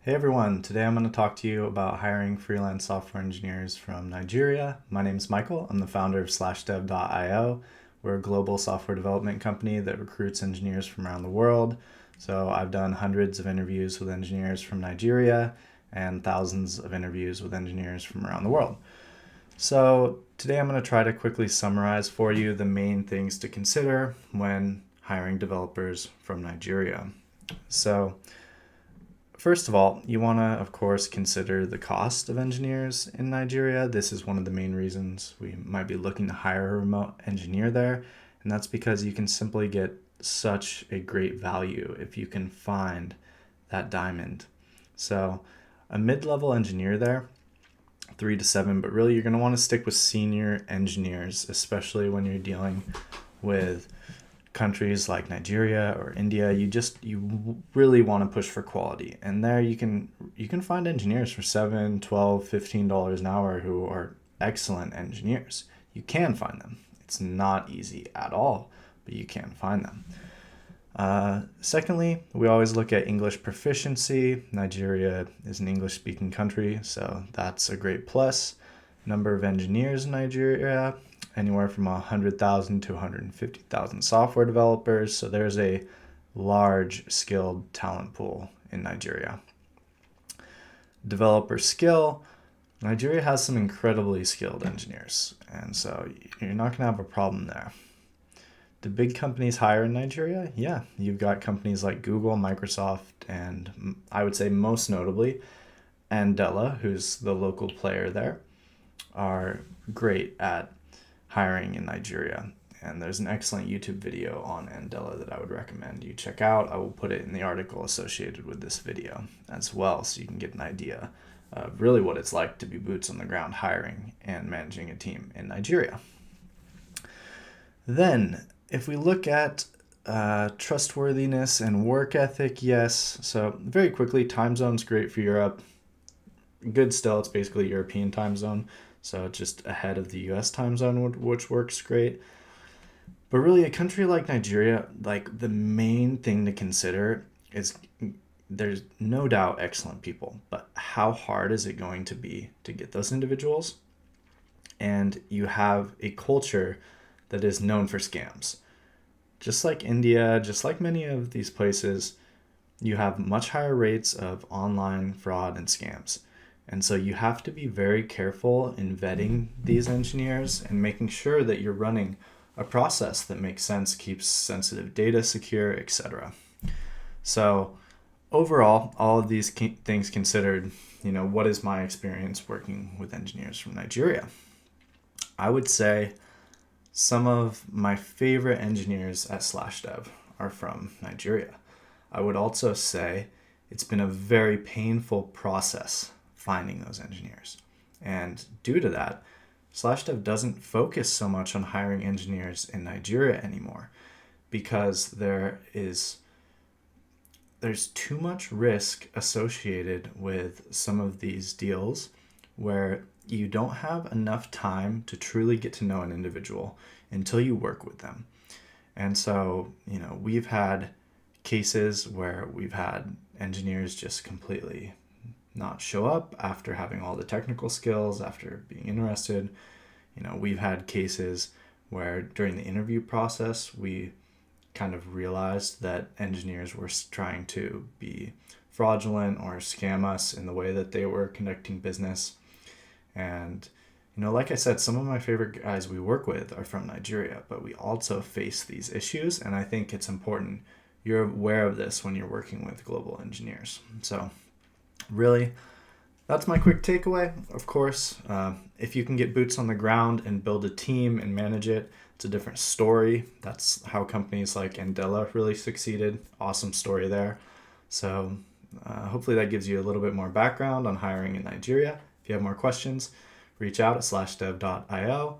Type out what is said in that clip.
Hey everyone, today I'm going to talk to you about hiring freelance software engineers from Nigeria. My name is Michael. I'm the founder of SlashDev.io. We're a global software development company that recruits engineers from around the world. So I've done hundreds of interviews with engineers from Nigeria and thousands of interviews with engineers from around the world. So today I'm going to try to quickly summarize for you the main things to consider when hiring developers from Nigeria. So first of all, you want to, of course, consider the cost of engineers in Nigeria. This is one of the main reasons we might be looking to hire a remote engineer there. And that's because you can simply get such a great value if you can find that diamond. So a mid-level engineer there, 3 to 7, but really you're going to want to stick with senior engineers, especially when you're dealing with countries like Nigeria or India. You really want to push for quality, and there you can find engineers for $7, $12, $15 an hour who are excellent engineers. You can find them. It's not easy at all, but you can find them. Secondly, we always look at English proficiency. Nigeria is an English-speaking country, so that's a great plus. Number of engineers in Nigeria, anywhere from 100,000 to 150,000 software developers. So there's a large skilled talent pool in Nigeria. Developer skill, Nigeria has some incredibly skilled engineers, and so you're not going to have a problem there. Do big companies hire in Nigeria? Yeah, you've got companies like Google, Microsoft, and I would say most notably, Andela, who's the local player there, are great at hiring in Nigeria. And there's an excellent YouTube video on Andela that I would recommend you check out. I will put it in the article associated with this video as well, so you can get an idea of really what it's like to be boots on the ground hiring and managing a team in Nigeria. Then, if we look at trustworthiness and work ethic, yes. So very quickly, time zone's great for Europe. Good still, it's basically European time zone. So just ahead of the US time zone, which works great. But really, a country like Nigeria, like the main thing to consider is there's no doubt excellent people, but how hard is it going to be to get those individuals? And you have a culture that is known for scams. Just like India, just like many of these places, you have much higher rates of online fraud and scams. And so you have to be very careful in vetting these engineers and making sure that you're running a process that makes sense, keeps sensitive data secure, etc. So overall, all of these things considered, what is my experience working with engineers from Nigeria? I would say some of my favorite engineers at SlashDev are from Nigeria. I would also say it's been a very painful process finding those engineers. And due to that, SlashDev doesn't focus so much on hiring engineers in Nigeria anymore because there's too much risk associated with some of these deals where you don't have enough time to truly get to know an individual until you work with them. And so, we've had cases where we've had engineers just completely not show up after having all the technical skills, after being interested. We've had cases where during the interview process, we kind of realized that engineers were trying to be fraudulent or scam us in the way that they were conducting business. And, like I said, some of my favorite guys we work with are from Nigeria, but we also face these issues. And I think it's important you're aware of this when you're working with global engineers. So really, that's my quick takeaway. Of course, if you can get boots on the ground and build a team and manage it, it's a different story. That's how companies like Andela really succeeded. Awesome story there. So hopefully that gives you a little bit more background on hiring in Nigeria. If you have more questions, reach out at slashdev.io.